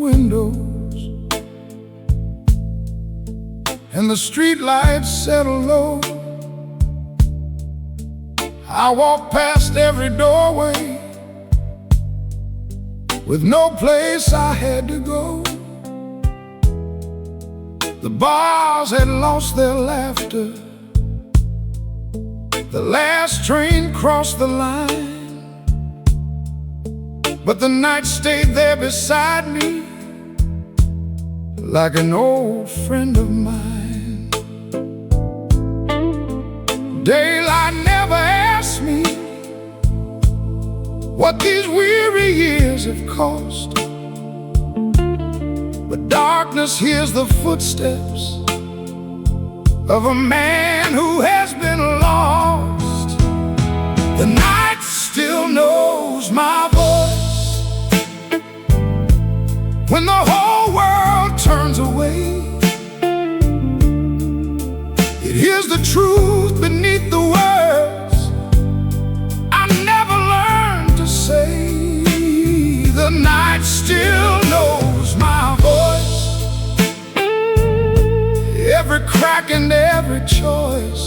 windows, and the street lights settle low. I walk past every doorway with no place I had to go. The bars had lost their laughter, the last train crossed the line, but the night stayed there beside me like an old friend of mine. Daylight never asked me what these weary years have cost, but darkness hears the footsteps of a man who has been lost. The night still knows my voice when the whole world turns away. It hears the truth beneath the words I never learned to say. The night still knows my voice, every crack and every choice.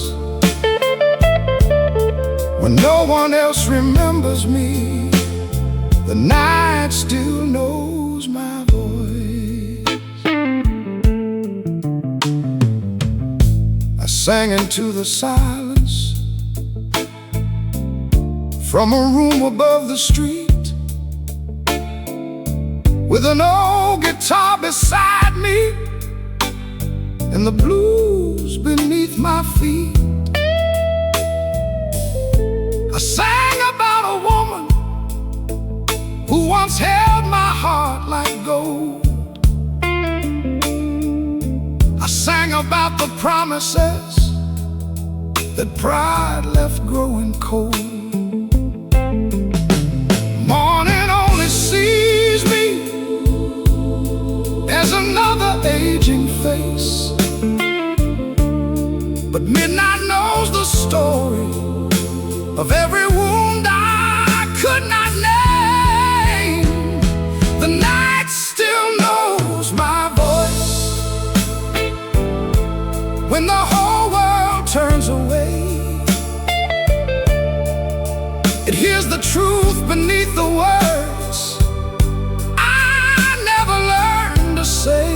When no one else remembers me, the night still knows my voice. I sang into the silence from a room above the street, with an old guitar beside me and the blues beneath my feet. I sang about a woman who once held my heart like gold. I sang about the promises that pride left growing cold. Morning only sees me as another aging face, but midnight knows the story of every wound I could not name. The night still knows my voice when the whole world turns away. It hears the truth beneath the words I never learned to say.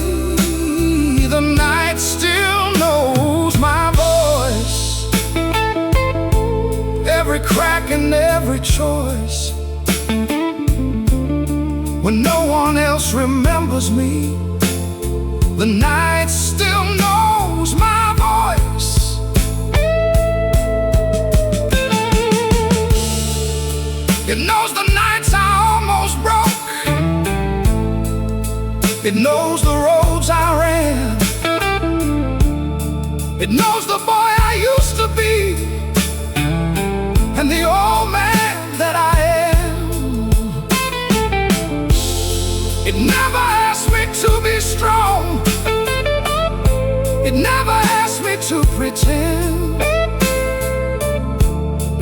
The night still knows my voice, every crack and every choice. When no one else remembers me, the night still knows my voice. It knows the nights I almost broke, it knows the roads I ran, it knows the boy I used to be and the old man that I am. It never asked me to be strong, it never asked me to pretend.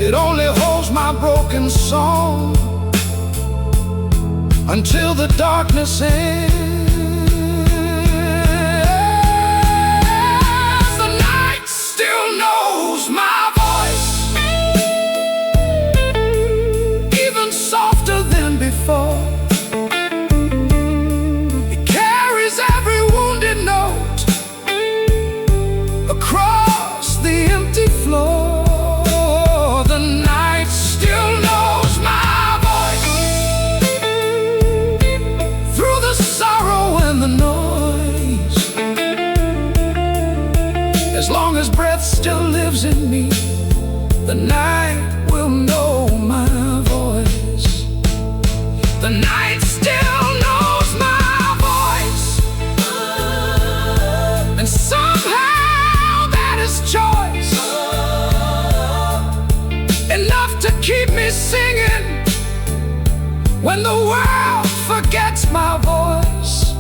It only holds my broken song until the darkness ends. The night still knows my voice, even softer than before. It carries every wounded note across the empty floor. The night still knows my voice through the sorrow and the noise. As long as breath still lives in me, the night will know my voice. The night still knows my voice, and somehow that is choice, enough to keep me singing when the world forgets my voice.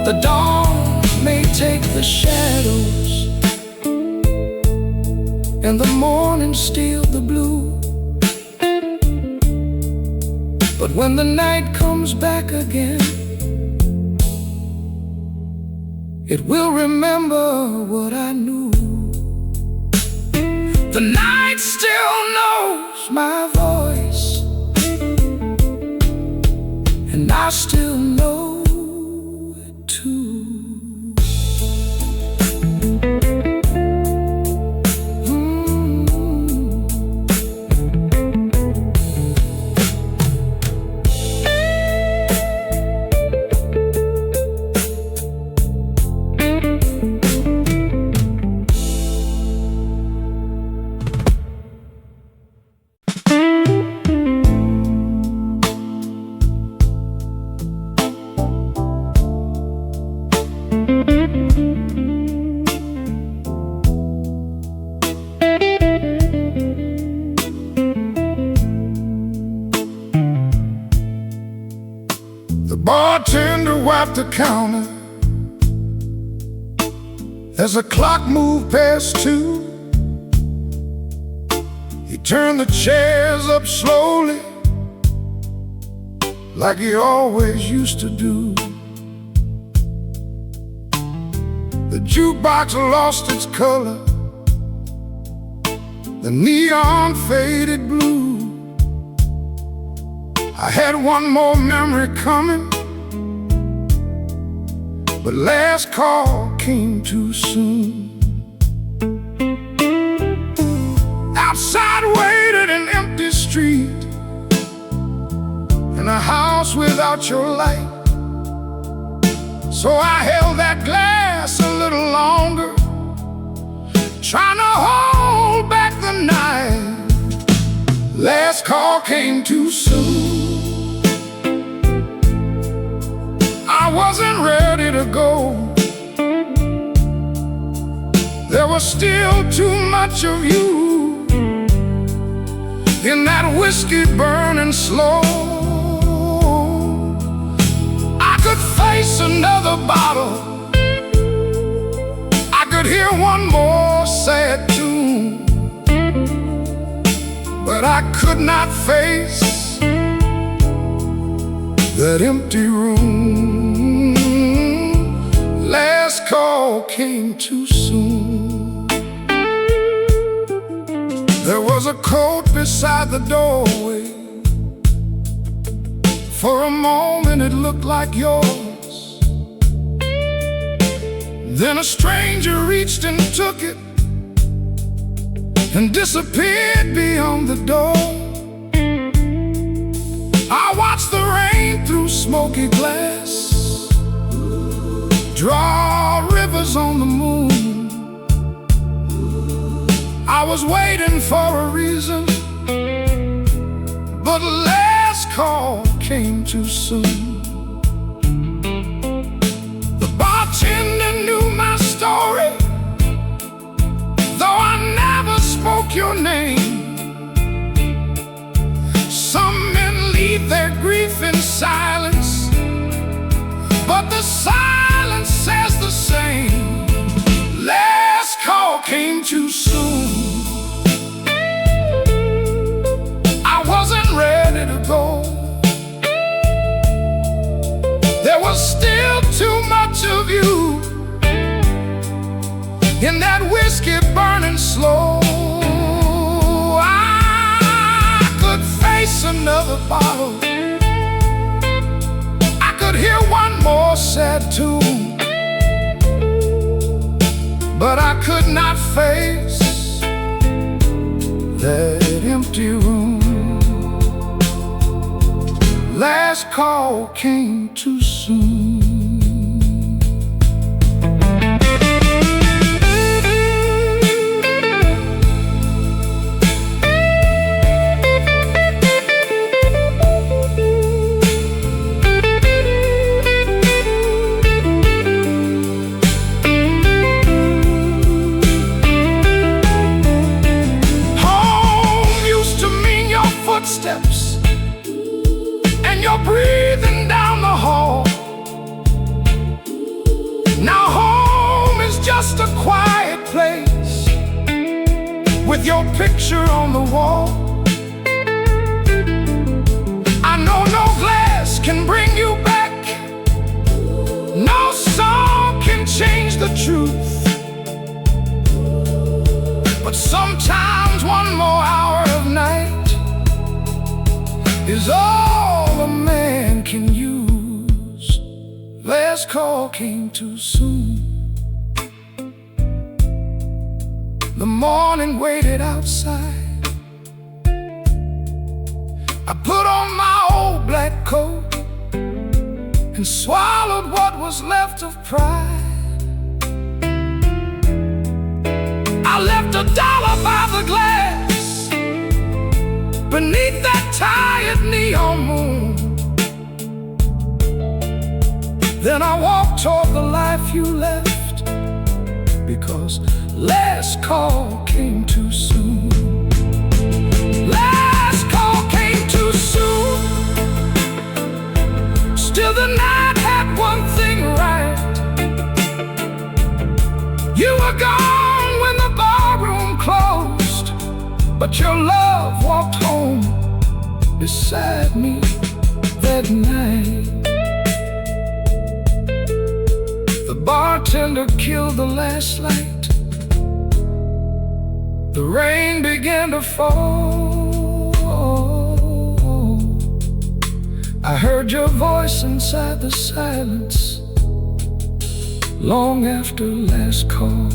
The dawn may take the shadows and the morning steal the blue, but when the night comes back again, it will remember what I knew. The night still knows my voice, and I still know it too. The bartender wiped the counter as the clock moved past 2. He turned the chairs up slowly, like he always used to do. The jukebox lost its color, the neon faded blue. I had one more memory coming, but last call came too soon. Outside waited an empty street, and a house without your light. So I held that glass a little longer, trying to hold back the night. Last call came too soon. I wasn't ready to go. There was still too much of you in that whiskey burning slow. I could face another bottle, I could hear one more sad tune, but I could not face that empty room. Last call came too soon. There was a coat beside the doorway. For a moment it looked like yours. Then a stranger reached and took it and disappeared beyond the door. I watched the rain through smoky glass draw rivers on the moon. I was waiting for a reason, but last call came too soon. The bartender knew my story, though I never spoke your name. Some men leave their grief in silence, but the silence says the same. Last call came too soon. I wasn't ready to go. There was still too much of you in that whiskey burning slow. I could face another bottle, I could hear one more sad tune, but I could not face that empty room. Last call came too soon. Footsteps, and you're breathing down the hall. Now home is just a quiet place with your picture on the wall. I know no glass can bring you back, no song can change the truth. But sometimes one more hour of night is all a man can use. Last call came too soon. The morning waited outside. I put on my old black coat and swallowed what was left of pride. I left $1 by the glass beneath that tired neon moon. Then I walked toward the life you left, because last call came too soon. Last call came too soon. Still the night had one thing right. You were gone when the barroom closed, but your love walked home beside me that night. The bartender killed the last light. The rain began to fall. I heard your voice inside the silence long after last call.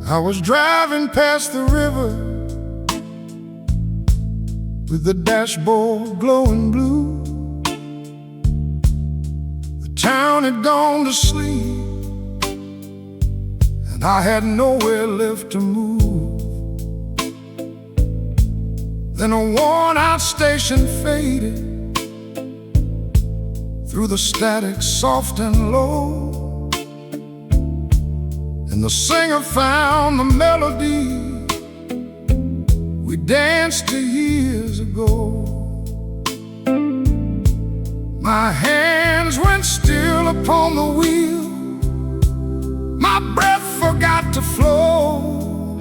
I was driving past the river with the dashboard glowing blue. The town had gone to sleep, and I had nowhere left to move. Then a worn-out station faded through the static soft and low, and the singer found the melody we danced to years ago. My hands went still upon the wheel, my breath forgot to flow.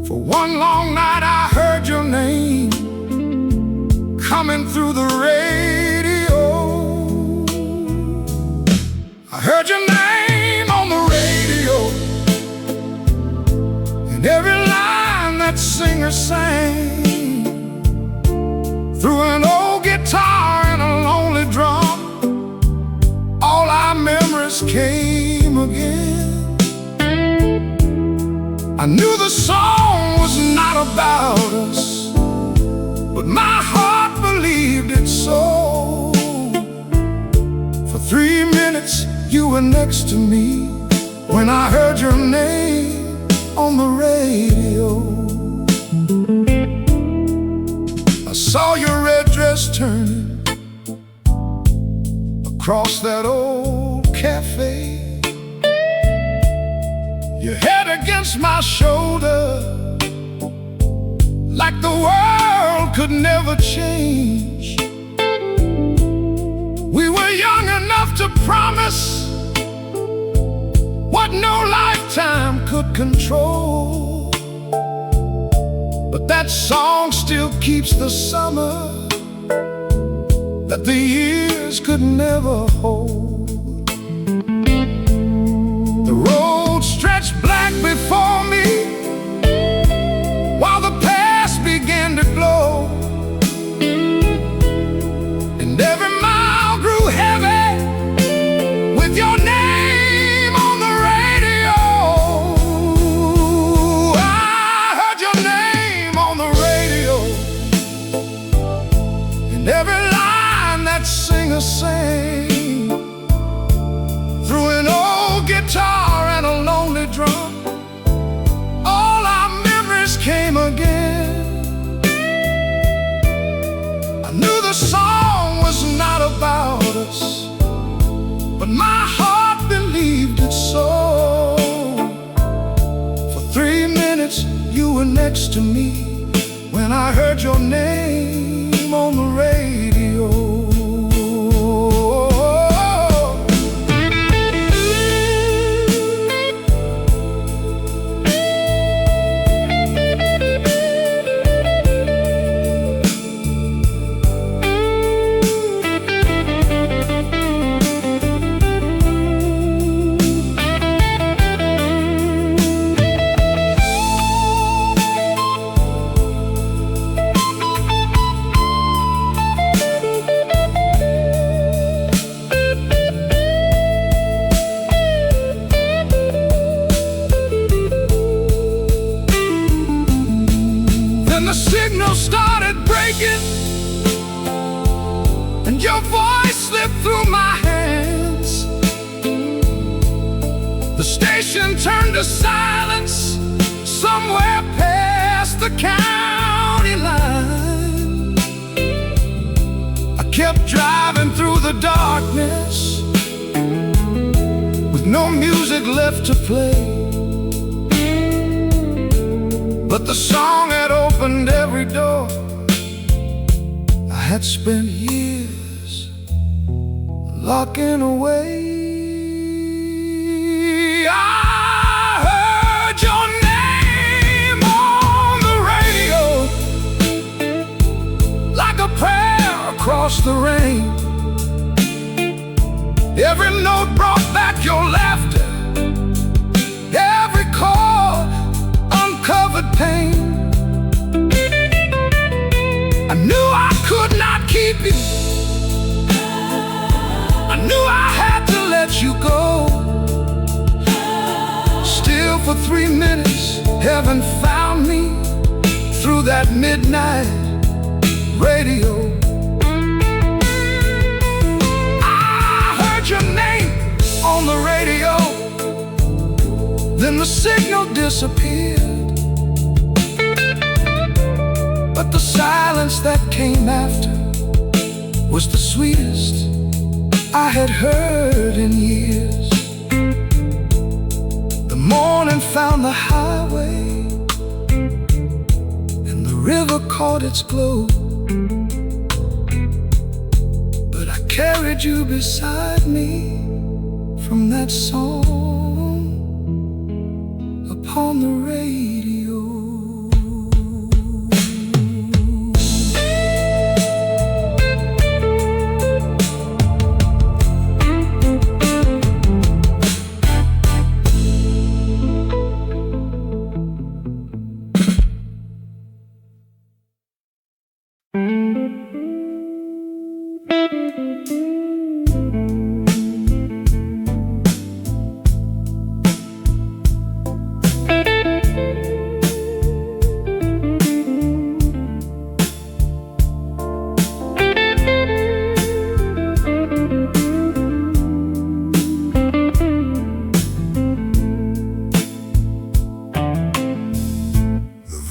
For one long night I heard your name coming through the radio. I heard your name on the radio, and every line that singer sang through an old guitar and a lonely drum. All our memories came again. I knew the song was not about us, but my heart believed it so. For 3 minutes you were next to me when I heard your name on the radio. I saw your red dress turning across that old cafe, your head against my shoulder, like the world could never change. We were young enough to promise what no lifetime could control, but that song still keeps the summer that the years could never hold. The road stretched black before me while the past began to glow, and every mile grew heavy with your name on the radio. I heard your name on the radio, and every line that singer sang guitar and a lonely drum, all our memories came again. I knew the song was not about us, but my heart believed it so. For 3 minutes you were next to me when I heard your name on the radio. The signal started breaking, and your voice slipped through my hands. The station turned to silence somewhere past the county line. I kept driving through the darkness with no music left to play, but the song had opened every door I had spent years locking away. I heard your name on the radio like a prayer across the rain. Every note brought back your laughter, every chord uncovered pain. I knew I could not keep you, I knew I had to let you go. Still for 3 minutes heaven found me through that midnight radio. I heard your name on the radio, then the signal disappeared, but the silence that came after was the sweetest I had heard in years. The morning found the highway, and the river caught its glow, but I carried you beside me from that song upon the radio.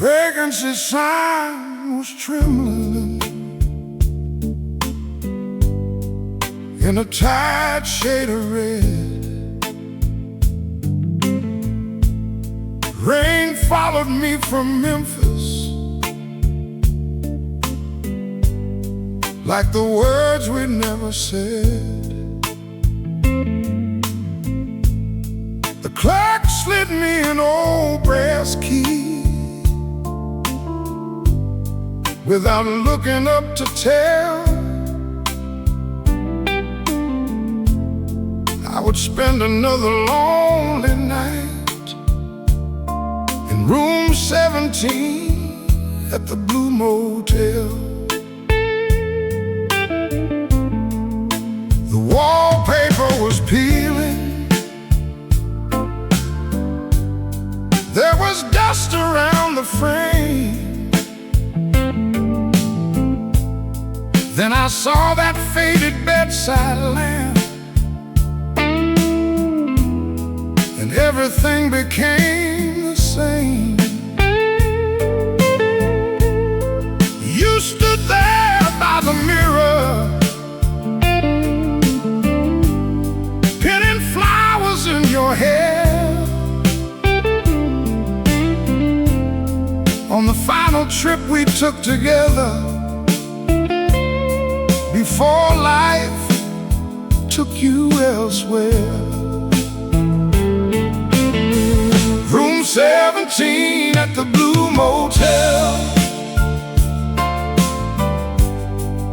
Vacancy sign was trembling in a tight shade of red. Rain followed me from Memphis like the words we never said. The clerk slid me an old brass key without looking up to tell. I would spend another lonely night in room 17 at the Blue Motel. The wallpaper was peeling, there was dust around the frame. Then I saw that faded bedside lamp everything became the same. You stood there by the mirror, pinning flowers in your hair. On the final trip we took together, before life took you elsewhere. Room 17 at the Blue Motel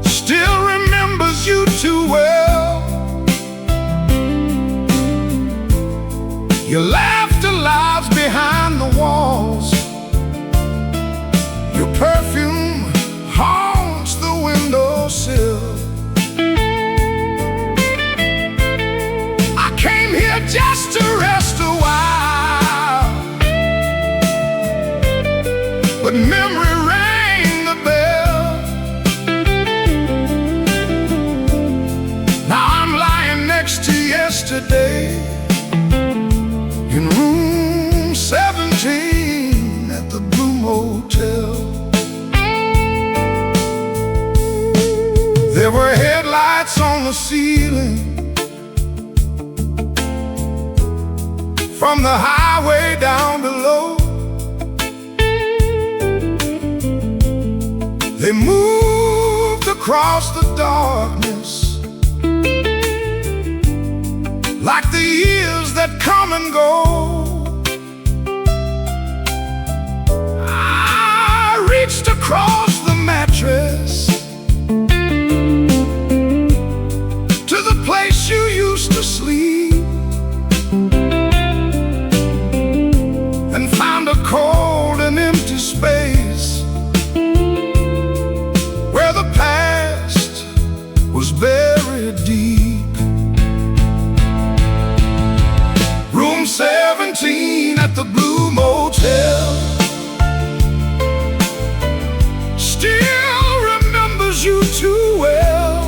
still remembers you too well. Your laughter lies behind the walls. Your perfume haunts the windowsill. I came here just to rest a while, but memory rang the bell. Now I'm lying next to yesterday in room 17 at the Blue Motel. There were headlights on the ceiling from the highway down below. They moved across the darkness like the years that come and go. I reached across the mattress to the place you used to sleep, and found a cold and empty space where the past was buried deep. Room 17 at the Blue Motel still remembers you too well.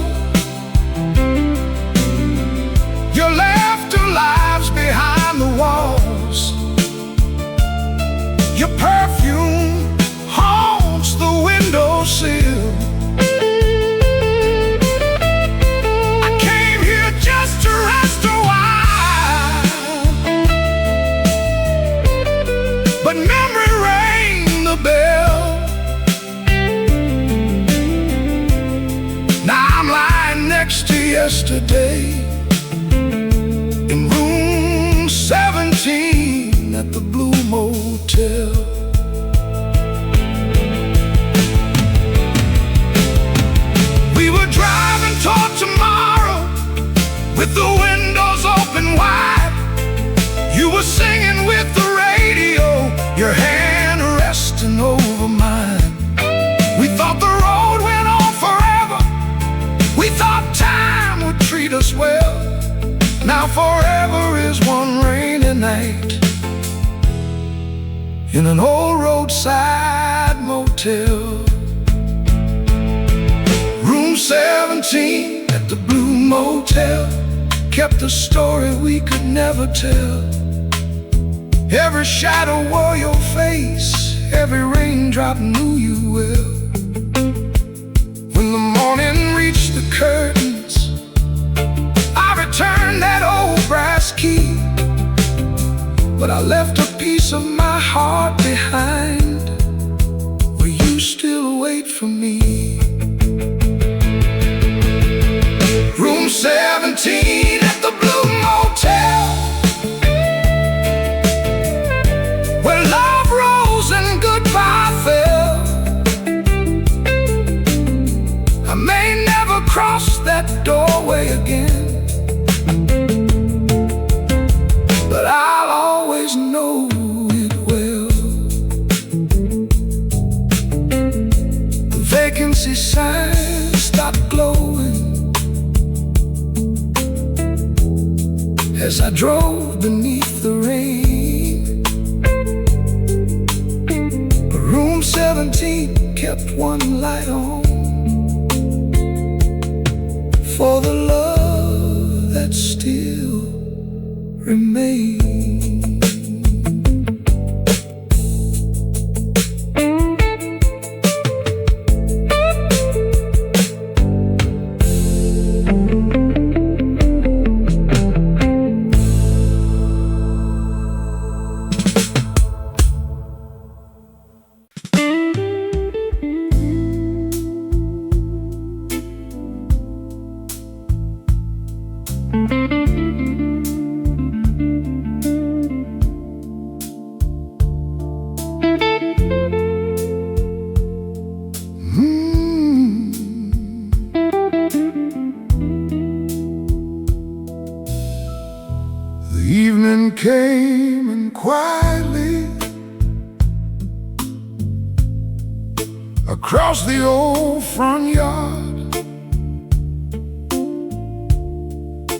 Your laughter lies behind the walls. Your perfume haunts the windowsill. I came here just to rest a while, but memory rang the bell. Now I'm lying next to yesterday in room 17 at the Blue Motel. We were driving toward tomorrow with the windows open wide. You were singing with the radio, your hand resting over mine. We thought the road went on forever. We thought time would treat us well. Now forever is one rainy night in an old roadside motel. Room 17 at the Blue Motel kept a story we could never tell. Every shadow wore your face, every raindrop knew you well. When the morning reached the curtains, I returned that old brass key, but I left a piece of my heart behind. Will you still wait for me? Room 17 at the Blue Motel, where love rose and goodbye fell. I may never cross that doorway again, but I'll always know it well. The vacancy sign stopped glowing as I drove beneath the rain. But room 17 kept one light on for the love that still remains. then came in quietly across the old front yard.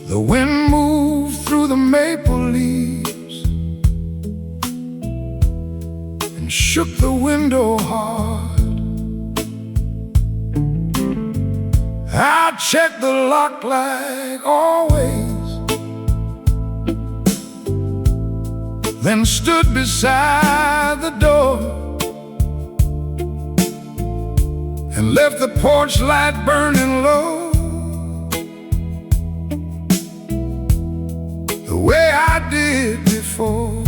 The wind moved through the maple leaves and shook the window hard. I checked the lock like always, then stood beside the door and left the porch light burning low, the way I did before.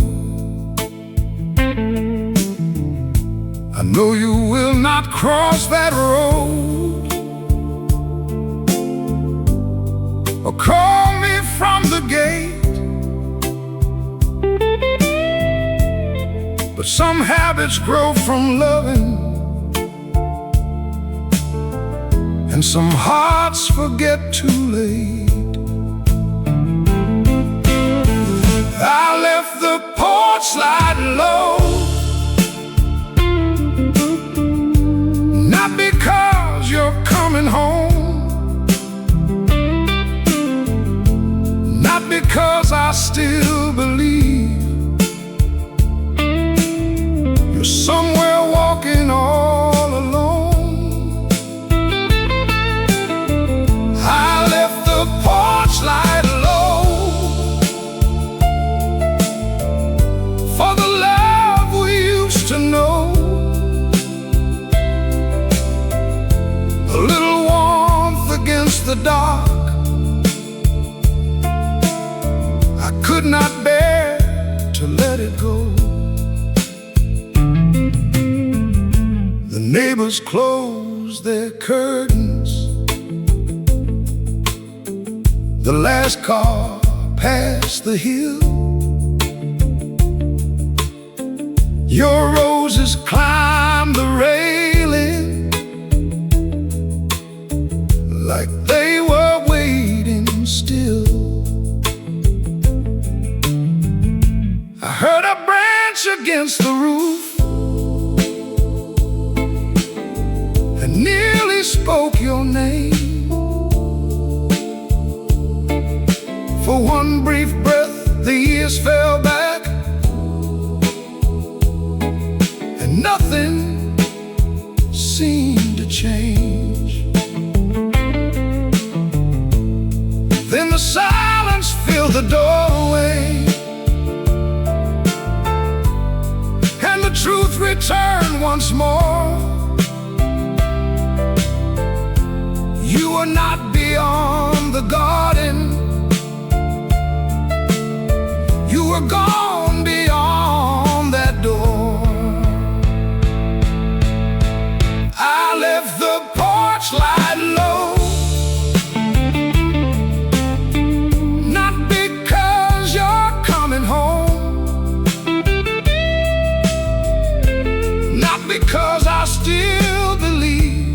I know you will not cross that road or call me from the gate, but some habits grow from loving, and some hearts forget too late. I left the porch light low, not because you're coming home, not because I still believe you're somewhere walking all alone. I left the porch light low for the love we used to know, a little warmth against the dark. I could not bear to let it go. The neighbors closed their curtains, the last car passed the hill. Your roses climbed the railing like they were waiting still. I heard a branch against the roof and nearly spoke your name. For one brief breath, the years fell back, and nothing seemed to change. Then the silence filled the doorway, and the truth returned once more. You were not beyond the garden, you were gone beyond that door. I left the porch light low, not because you're coming home, not because I still believe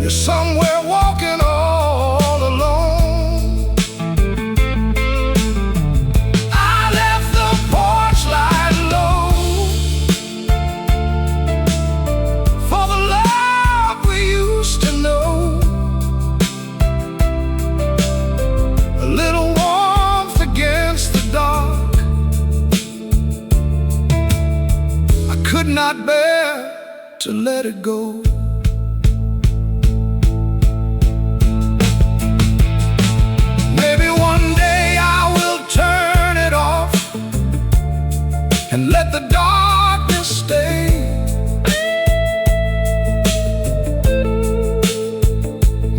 you're somewhere walking all alone. I left the porch light low for the love we used to know, a little warmth against the dark. I could not bear to let it go. Maybe one day I will turn it off and let the darkness stay.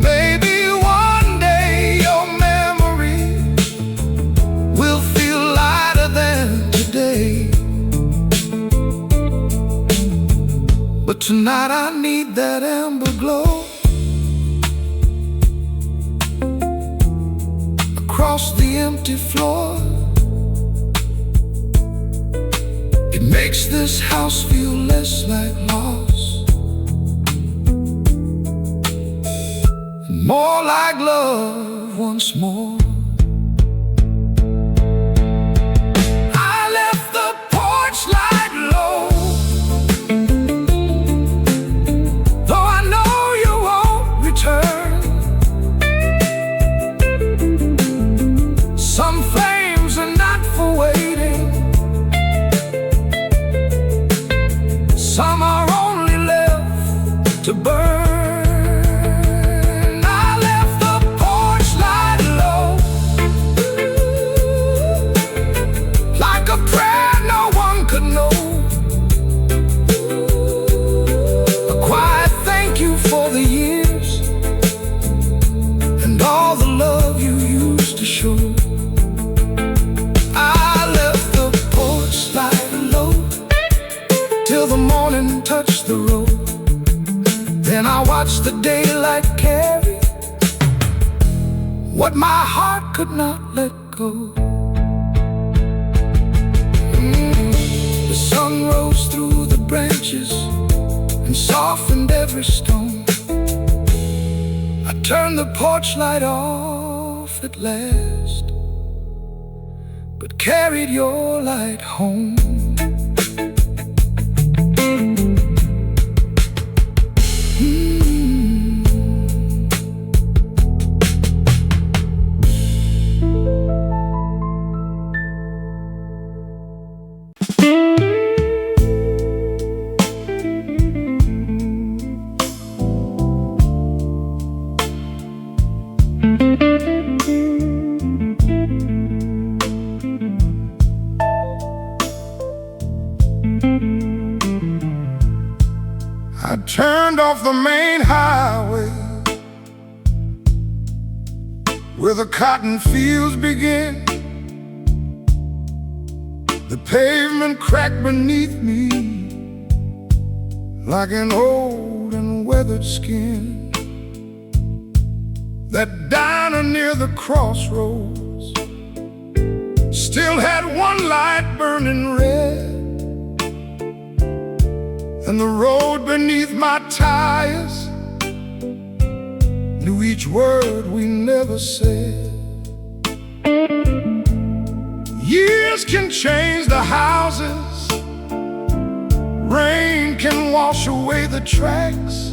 Maybe one day your memory will feel lighter than today. But tonight I need that amber glow across the empty floor. It makes this house feel less like loss, more like love once more. to burn. I left the porch light low, like a prayer no one could know. A quiet thank you for the years and all the love you used to show. I left the porch light low till the morning touched the road. Then I watched the daylight carry what my heart could not let go. The sun rose through the branches and softened every stone. I turned the porch light off at last, but carried your light home. I turned off the main highway where the cotton fields begin. The pavement cracked beneath me like an old and weathered skin. That diner near the crossroads still had one light burning red, and the road beneath my tires knew each word we never said. Years can change the houses, rain can wash away the tracks,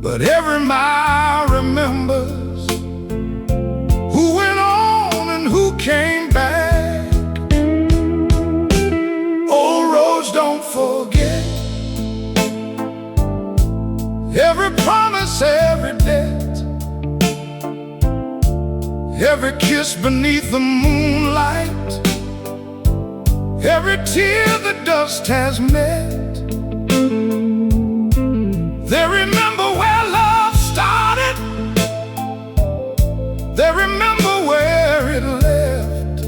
but every mile remembers who went on and who came back. Old roads don't forget, every promise, every debt, every kiss beneath the moonlight, every tear the dust has met. They remember where love started, they remember where it left.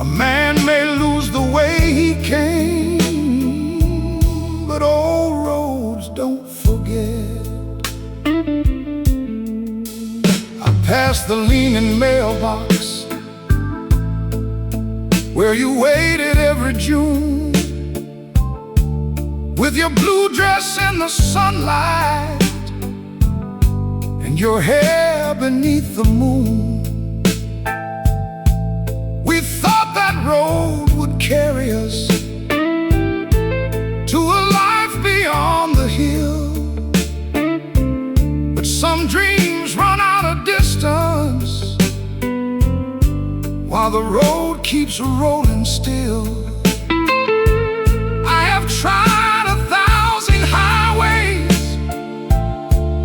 A man may lose the way he came, but old roads don't forget. I passed the leaning mailbox where you waited every June, with your blue dress in the sunlight and your hair beneath the moon. We thought that road would carry us to a life beyond the hill, but some dreams run out of distance while the road keeps rolling still. I have tried 1,000 highways,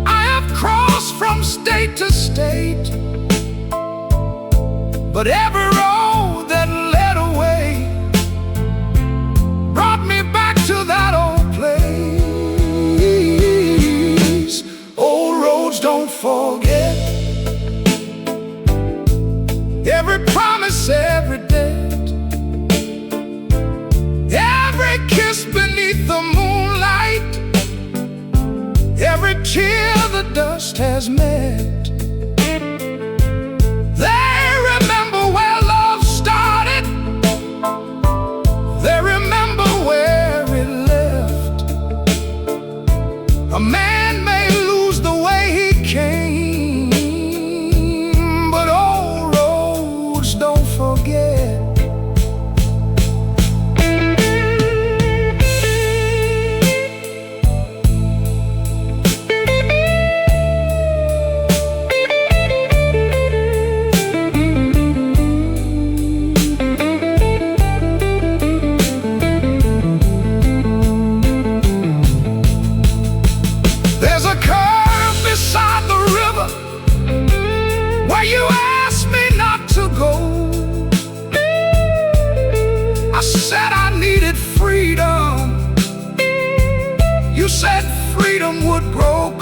I have crossed from state to state, but every road that led away brought me back to that old place. Old roads don't forget, every promise, every debt, every kiss beneath the moonlight, every tear the dust has met. They remember where love started, they remember where it left. A man may lose the way he came, but old roads don't forget.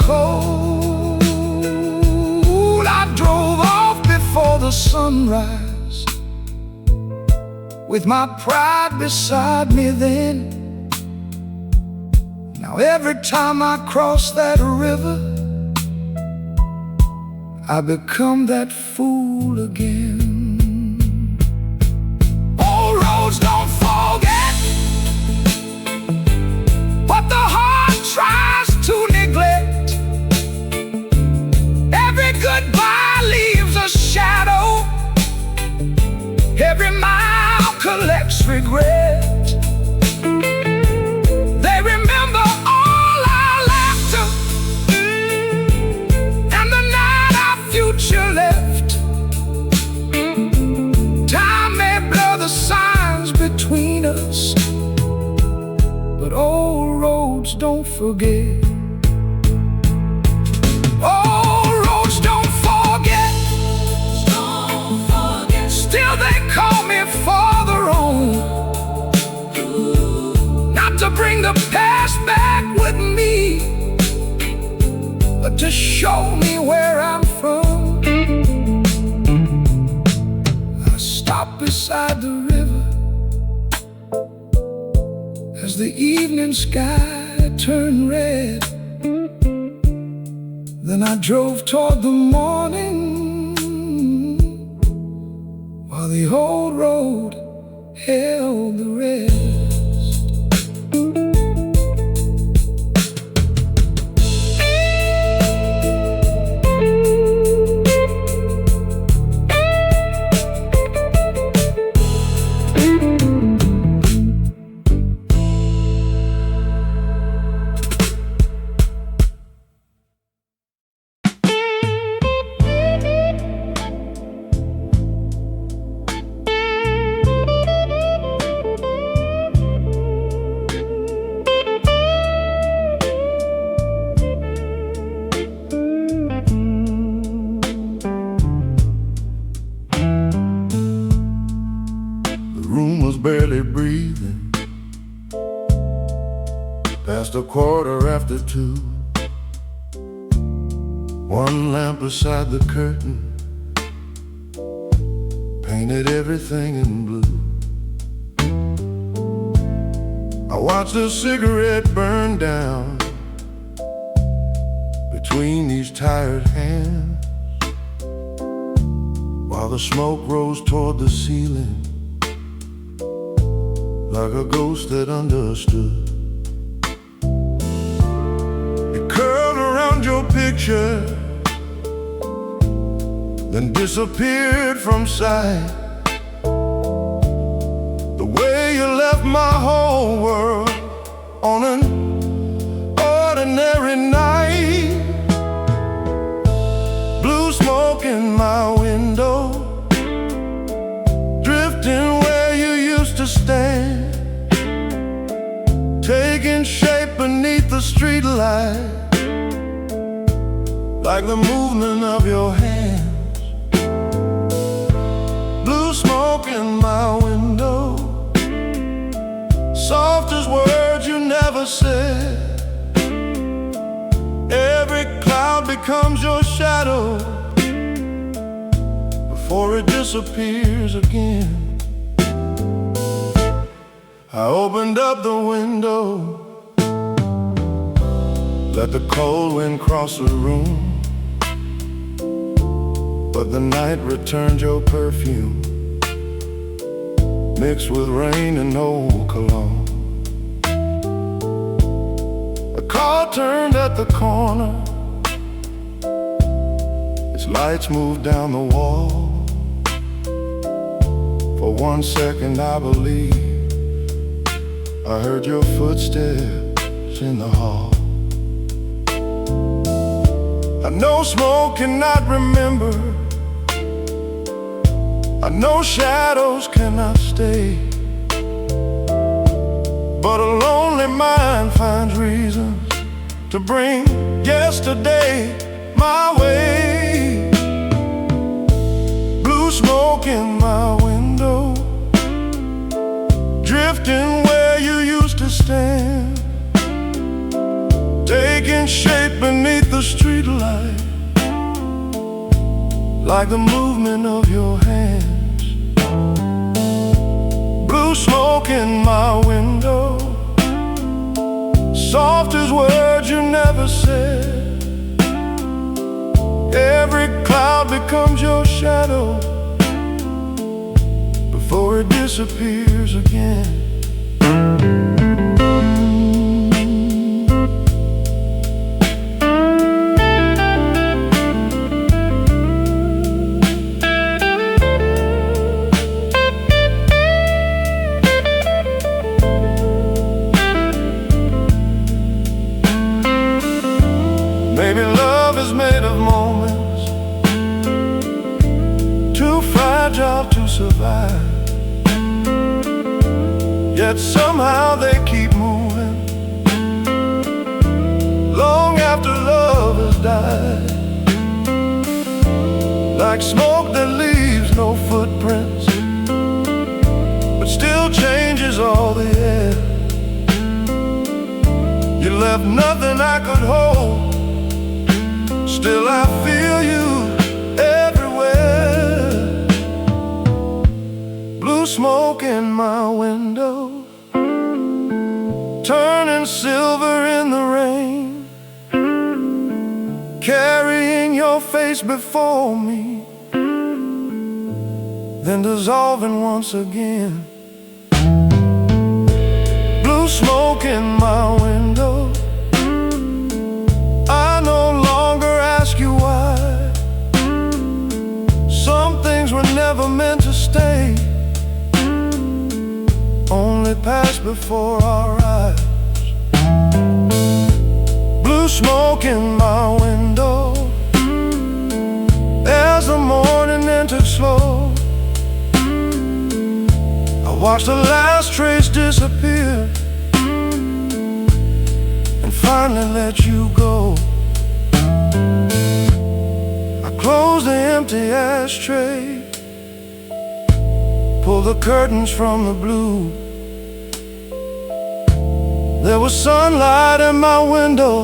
cold. I drove off before the sunrise, with my pride beside me then. Now every time I cross that river, I become that fool again. Old roads don't forget what the heart tries to neglect. Every goodbye leaves a shadow, every mile collects regret. They remember all our laughter and the night our future left. Time may blur the signs between us, but old roads don't forget. Old roads don't forget. Still they call me farther on, not to bring the past back with me, but to show me where I'm from. I stop beside the river as the evening sky turned red. Then I drove toward the morning, while the old road held the rest. Barely breathing, past 2:15. One lamp beside the curtain painted everything in blue. I watched a cigarette burn down between these tired hands, while the smoke rose toward the ceiling like a ghost that understood. It curled around your picture, then disappeared from sight. The way you left my whole world on an ordinary night. Blue smoke in my window, drifting where you used to stand, taking shape beneath the streetlight, like the movement of your hands. Blue smoke in my window, soft as words you never said. Every cloud becomes your shadow before it disappears again. I opened up the window, let the cold wind cross the room, but the night returned your perfume, mixed with rain and old cologne. A car turned at the corner, its lights moved down the wall. For 1 second I believed I heard your footsteps in the hall. I know smoke cannot remember, I know shadows cannot stay, but a lonely mind finds reasons to bring yesterday my way. Blue smoke in my window, drifting where you used to stand, taking shape beneath the street light, like the movement of your hands. Blue smoke in my window, soft as words you never said. Every cloud becomes your shadow before it disappears again. Maybe love is made of moments, too fragile to survive, yet somehow they keep moving long after love has died. Like smoke that leaves no footprints, but still changes all the air. You left nothing I could hold, still I feel you everywhere. Blue smoke in my window, turning silver in the rain, carrying your face before me, then dissolving once again. Blue smoke in my window, I no longer ask you why. Some things were never meant to stay, only pass before our eyes. Blue smoke in my window, as the morning entered slow, I watched the last trace disappear and finally let you go. Close the empty ashtray, pull the curtains from the blue. There was sunlight in my window,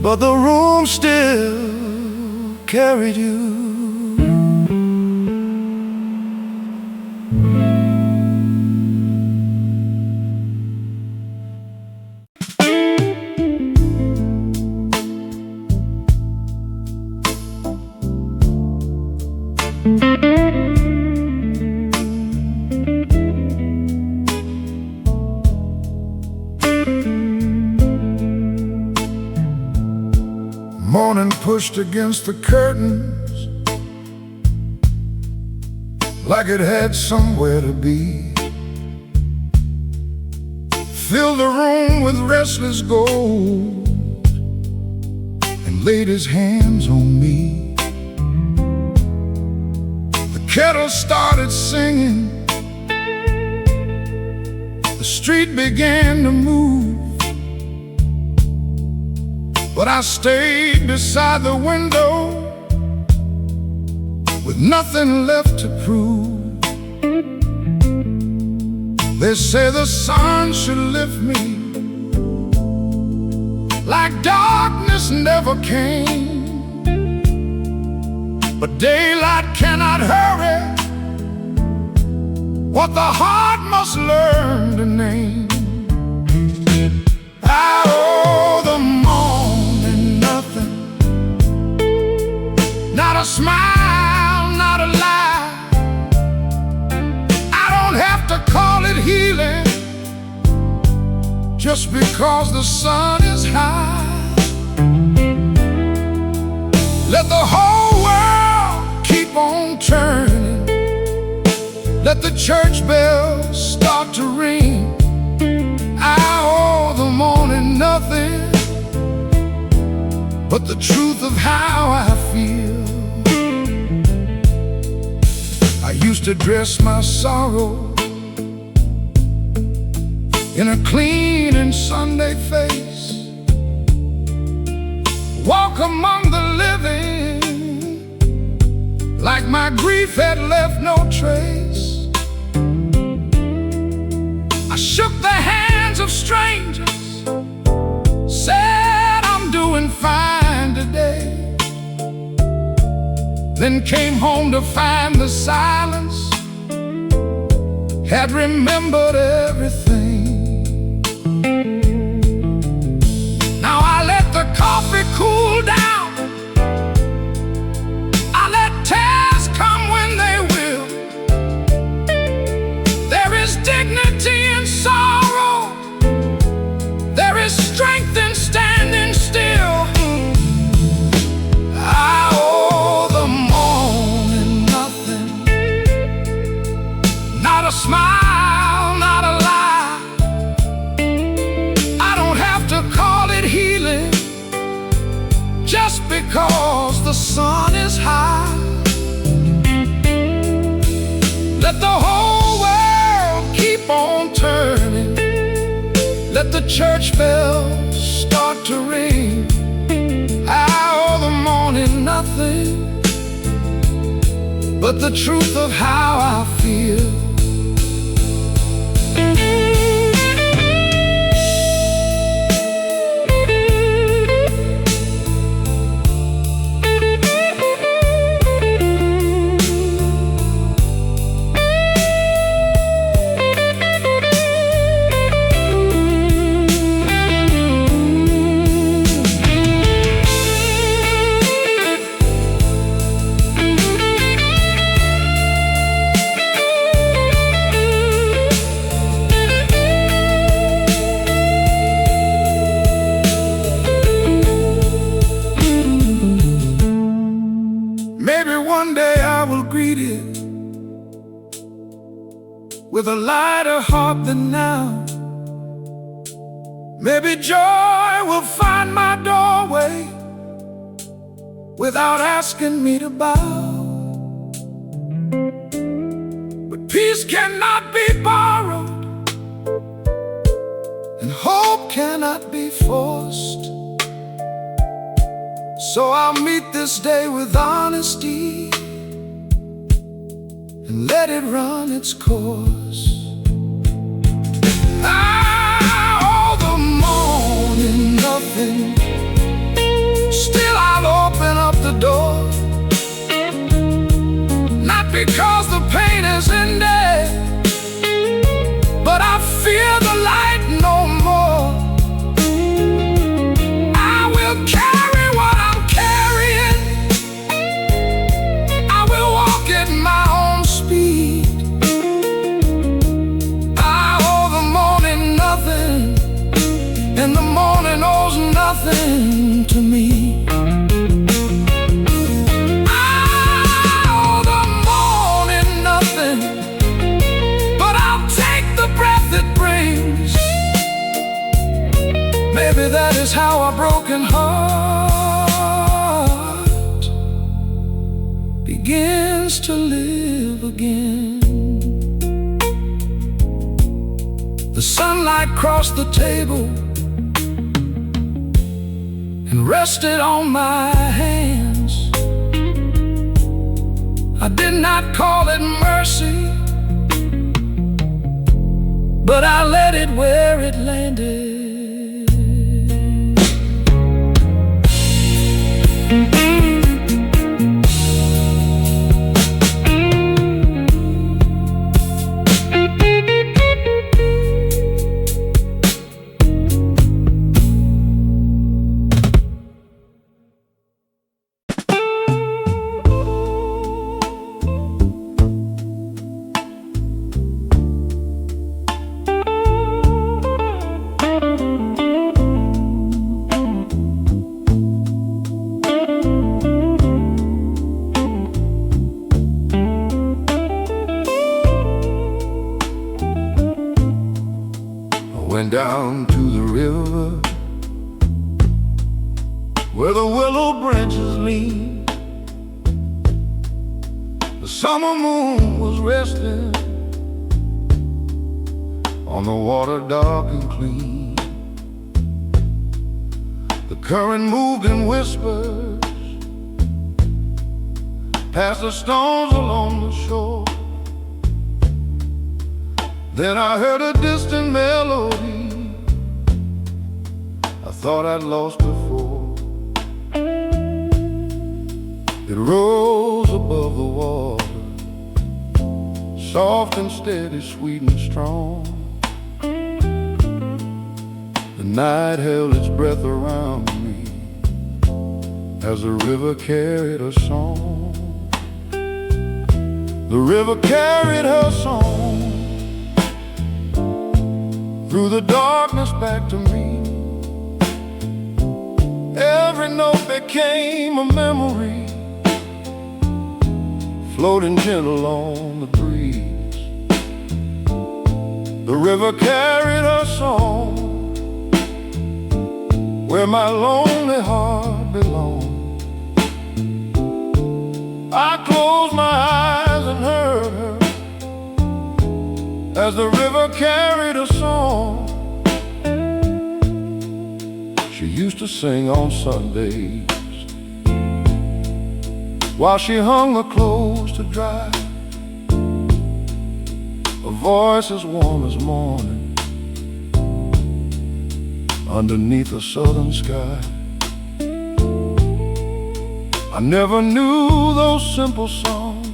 but the room still carried you. Morning pushed against the curtains like it had somewhere to be. Filled the room with restless gold and laid his hands on me. The kettle started singing, the street began to move, but I stayed beside the window with nothing left to prove. They say the sun should lift me like darkness never came, but daylight cannot hurry what the heart must learn to name. I owe the morning nothing, not a smile, not a lie. I don't have to call it healing just because the sun is high. Let the whole world keep on turning, let the church bells start to ring. I owe the morning nothing but the truth of how I feel. I used to dress my sorrow in a clean and Sunday face, walk among the living like my grief had left no trace. I shook the hands of strangers, then came home to find the silence had remembered everything. Now I let the coffee cool down, I let tears come when they will. There is dignity in sorrow, there is strength in standing still. I owe the morning nothing, not a smile, not a lie. I don't have to call it healing just because the sun is high. Let the whole world keep on turning, let the church bells start to ring. I owe the morning nothing but the truth of how I feel. Maybe one day I will greet it with a lighter heart than now. Maybe joy will find my doorway without asking me to bow. But peace cannot be borrowed, and hope cannot be forced. So I'll meet this day with honesty and let it run its course. I owe the morning nothing, still I'll open up the door. Not because the pain is ended, but I fear the light no more. I will carry what I'm carrying, I will walk at my own speed. I owe the morning nothing, and the morning owes nothing to me. I owe the morning nothing, but I'll take the breath it brings. Maybe that is how a broken heart begins to live again. The sunlight crossed the table and rested on my hands. I did not call it mercy, but I let it where it landed. Went down to the river where the willow branches lean. The summer moon was resting on the water dark and clean. The current moved in whispers past the stones along the shore. Then I heard a distant melody I thought I'd lost before. It rose water, soft and steady, sweet and strong. The night held its breath around me as the river carried her song. The river carried her song through the darkness back to me. Every note became a memory, floating gentle on the breeze. The river carried her song where my lonely heart belonged. I closed my eyes and heard her as the river carried her song. She used to sing on Sundays while she hung her clothes to dry. Her voice as warm as morning underneath a southern sky. I never knew those simple songs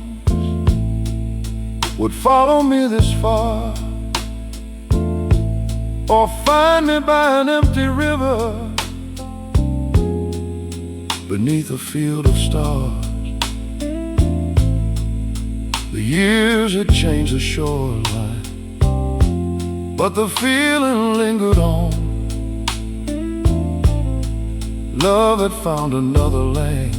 would follow me this far, or find me by an empty river beneath a field of stars. The years had changed the shoreline, but the feeling lingered on. Love had found another language,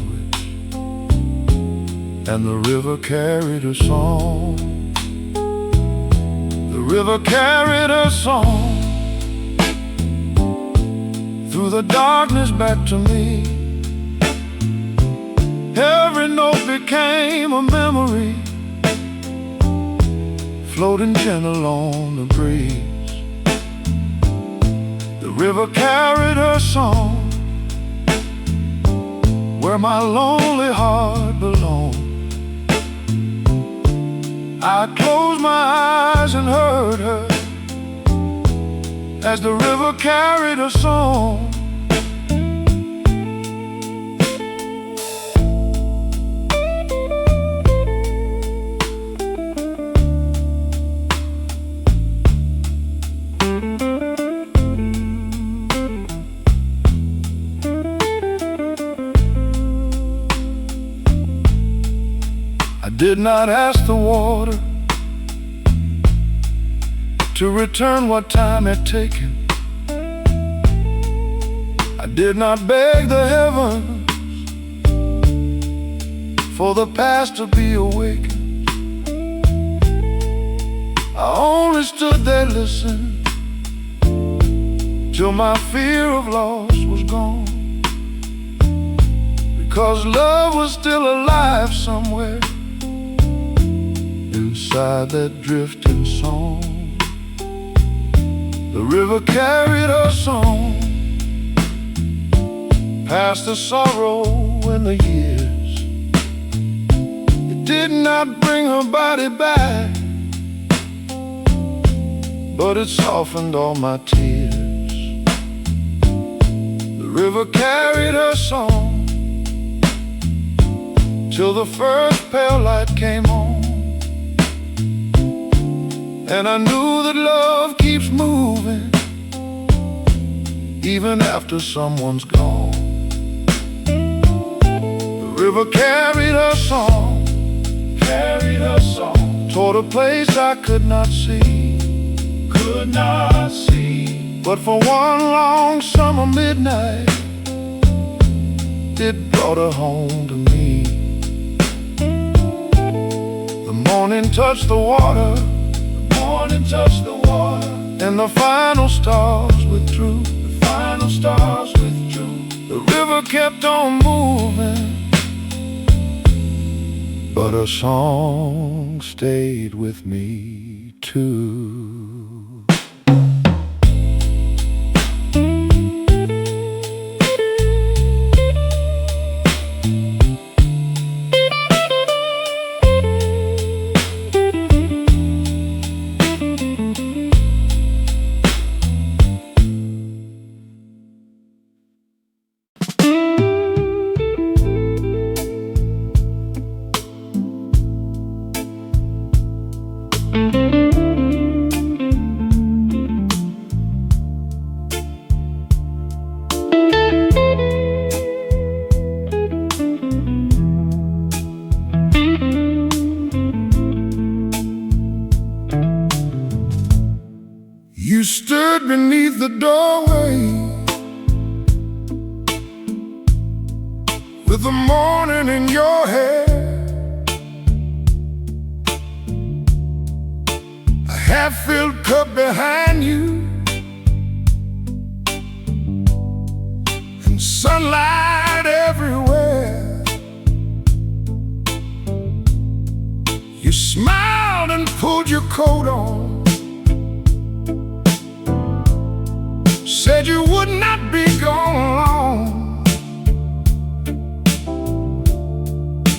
and the river carried her song. The river carried her song through the darkness back to me. Every note became a memory, floating gentle on the breeze. The river carried her song where my lonely heart belonged. I closed my eyes and heard her as the river carried her song. I did not ask the water to return what time had taken. I did not beg the heavens for the past to be awakened. I only stood there listening till my fear of loss was gone, because love was still alive somewhere inside that drifting song. The river carried her song past the sorrow and the years. It did not bring her body back, but it softened all my tears. The river carried her song till the first pale light came on, and I knew that love keeps moving even after someone's gone. The river carried her song, toward a place I could not see, but for one long summer midnight, it brought her home to me. The morning touched the water, and the final stars withdrew. The river kept on moving, but her song stayed with me too. morning in your hair, a half-filled cup behind you, and sunlight everywhere. You smiled and pulled your coat on, said you would not be gone long.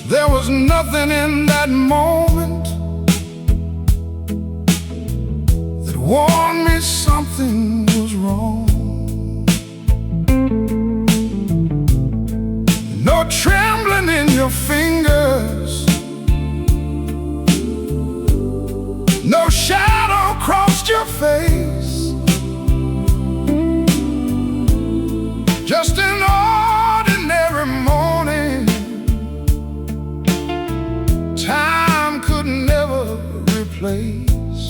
There was nothing in that moment that warned me something was wrong. No trembling in your fingers, no shadow crossed your face, just an ordinary morning. Time could never replace.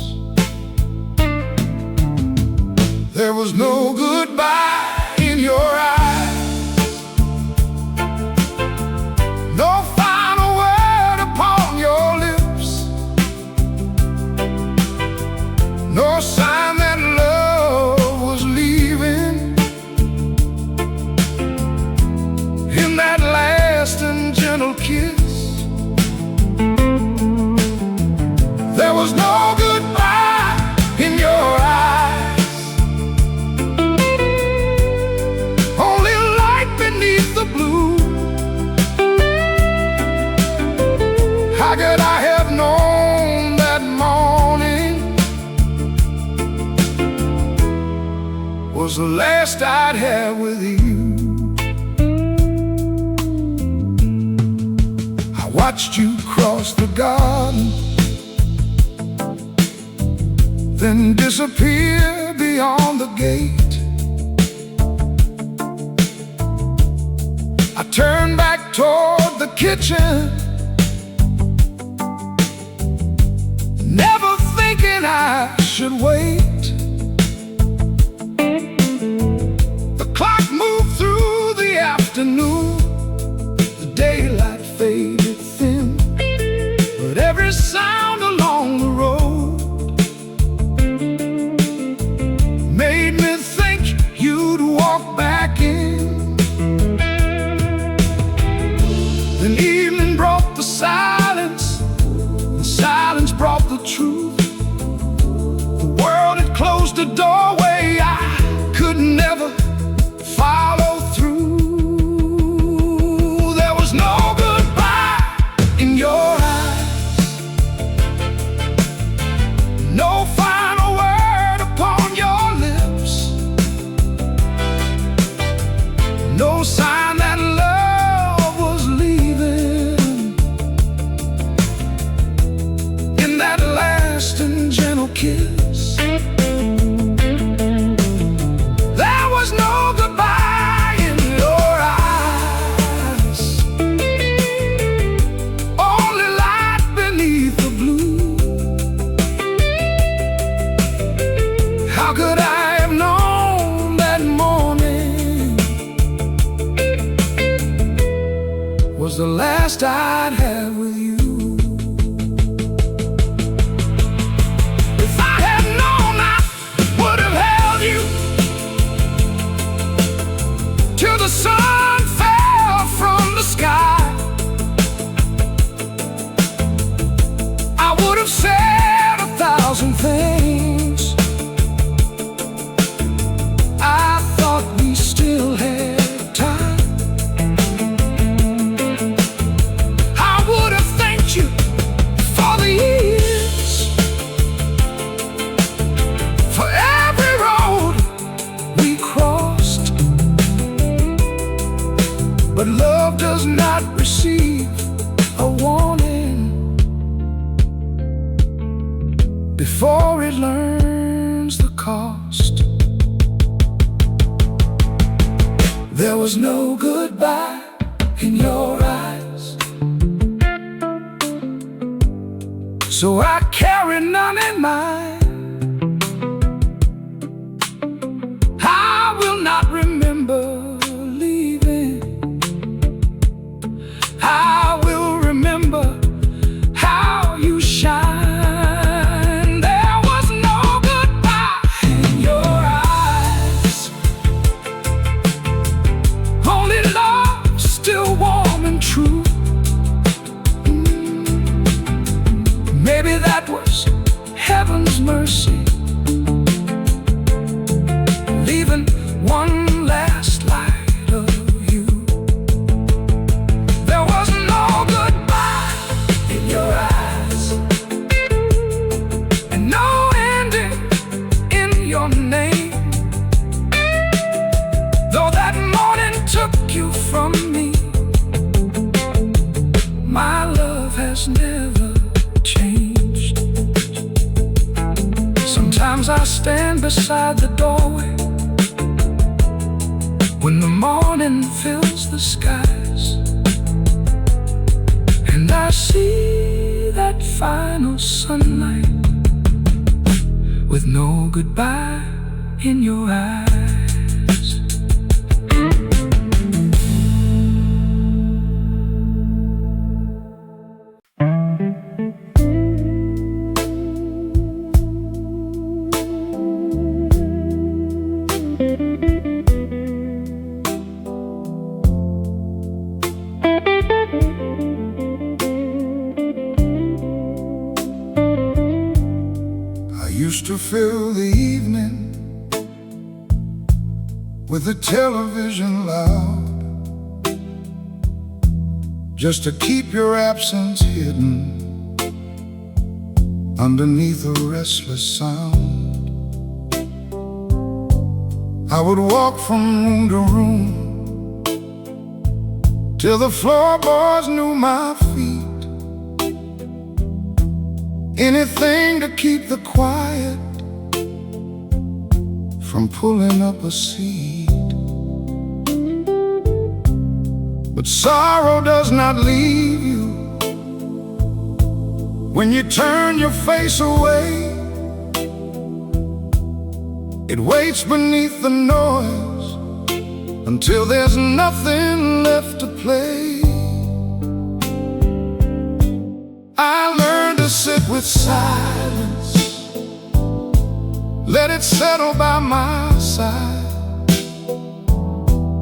There was no goodbye in your eyes, no final word upon your lips, no sign that love was leaving. In that last and gentle kiss, there was no goodbye in your eyes, only light beneath the blue. How could I have known that morning was the last I'd have with you? I watched you cross the garden, then disappear beyond the gate. I turned back toward the kitchen, never thinking I should wait. The clock moved through the afternoon, the daylight faded thin, but every sound along the road made me think you'd walk back in. Then evening brought the silence, and silence brought the truth. The world had closed the doorway I could never follow through. There was no goodbye in your eyes, no final word upon your lips, no sign that love was leaving. In that last and gentle kiss, there was no goodbye in your eyes, only light beneath the blue. How could I have known that morning was the last I'd have with you? If I had known, I would have held you till the sun fell from the sky. I would have said 1,000 things. I thought we still had time. I would have thanked you for the years, for every road we crossed. But love does not receive a warning before it learns the cost. There was no goodbye in your eyes, so I carry none in mine. I will not remember leaving. I Sometimes I stand beside the doorway when the morning fills the skies, and I see that final sunlight with no goodbye in your eyes. I used to fill the evening with the television loud, just to keep your absence hidden underneath a restless sound. I would walk from room to room till the floorboards knew my feet. Anything to keep the quiet from pulling up a seat. But sorrow does not leave you when you turn your face away. It waits beneath the noise until there's nothing left to play. I learned to sit with silence, let it settle by my side.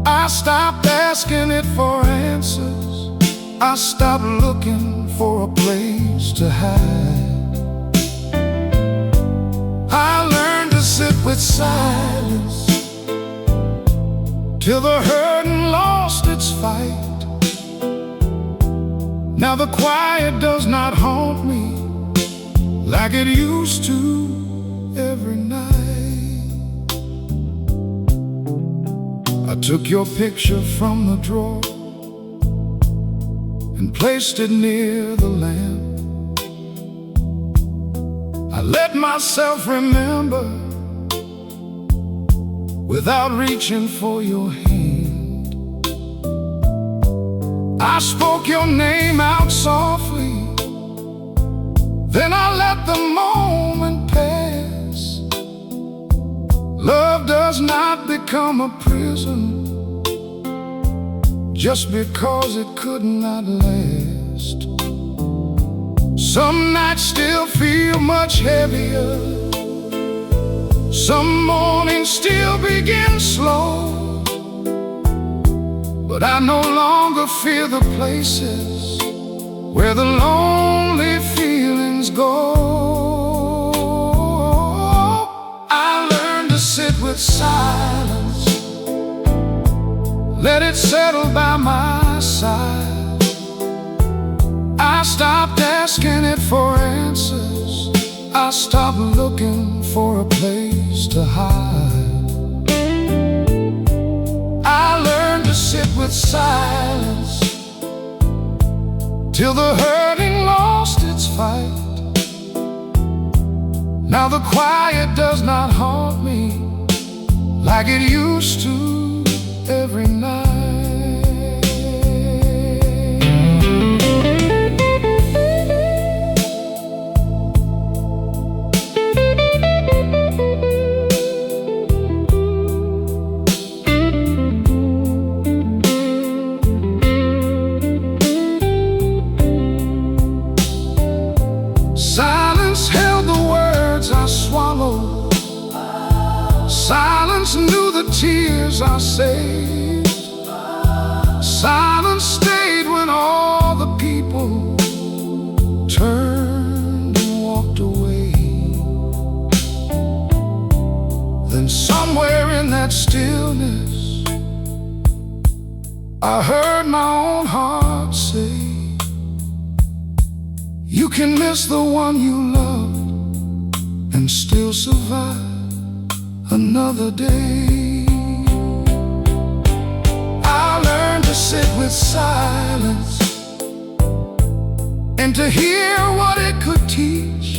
I stopped asking it for answers, I stopped looking for a place to hide. I learned to sit with silence till the hurting lost its fight. Now the quiet does not haunt me like it used to every night. I took your picture from the drawer and placed it near the lamp. I let myself remember without reaching for your hand. I spoke your name out softly, then I let the moment pass. Love does not become a prison just because it could not last. Some nights still feel much heavier, some mornings still begin slow, but I no longer fear the places where the lonely feelings go. I learned to sit with silence, let it settle by my side. I stopped asking it for answers, I stopped looking for a place to hide. I learned to sit with silence till the hurting lost its fight. Now the quiet does not haunt me like it used to every night. Silence held the words I swallowed. Silence knew the tears I saved. Silence stayed when all the people turned and walked away. Then somewhere in that stillness I heard my own heart say, you can miss the one you loved and still survive another day. I learned to sit with silence and to hear what it could teach.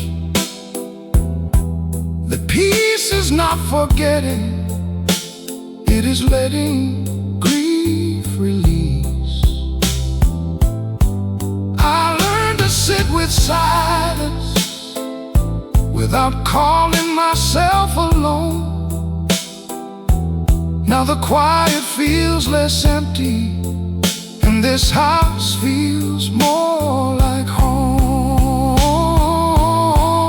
The peace not forgetting, it is letting grief release. I learned to sit with silence without calling myself alone. Now the quiet feels less empty, and this house feels more like home.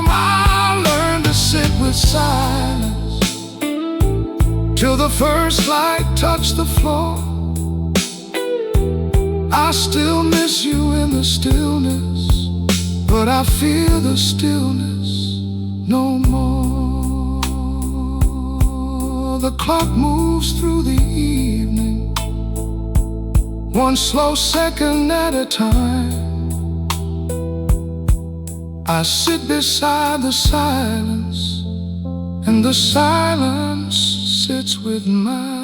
I learned to sit with silence till the first light touched the floor. I still miss you in the stillness, but I fear the stillness no more. The clock moves through the evening, one slow second at a time. I sit beside the silence, and the silence sits with mine.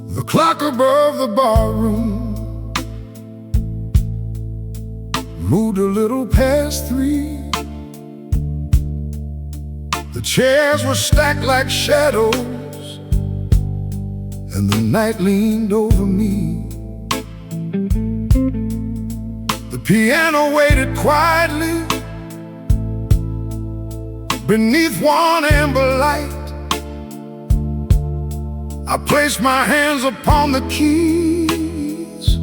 The clock above the barroom moved a little past 3. The chairs were stacked like shadows, and the night leaned over me. The piano waited quietly beneath one amber light. I placed my hands upon the keys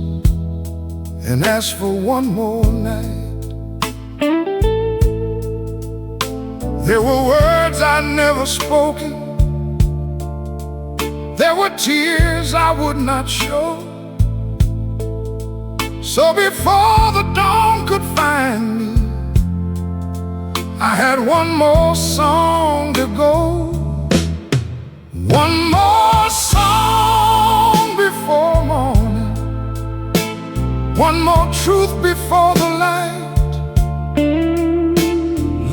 and asked for one more night. There were words I'd never spoken, there were tears I would not show. So before the dawn could find me, I had one more song to go. One more song before morning, one more truth before the light.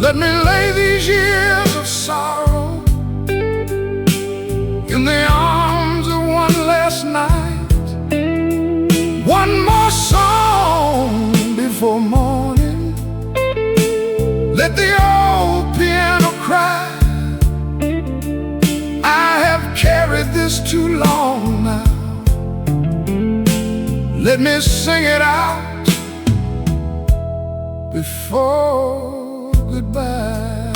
Let me lay these years of sorrow in the arms of one last night. One more song before morning, let the old piano cry. I have carried this too long now, let me sing it out before goodbye.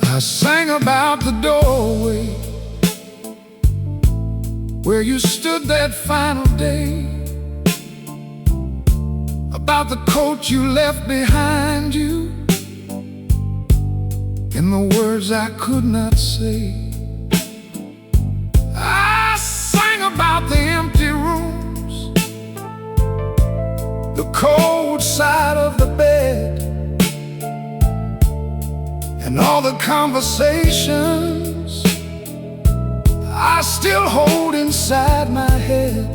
I sang about the doorway where you stood that final day, about the coat you left behind you, in the words I could not say. I sang about the empty rooms, the cold side of the bed, and all the conversations I still hold inside my head.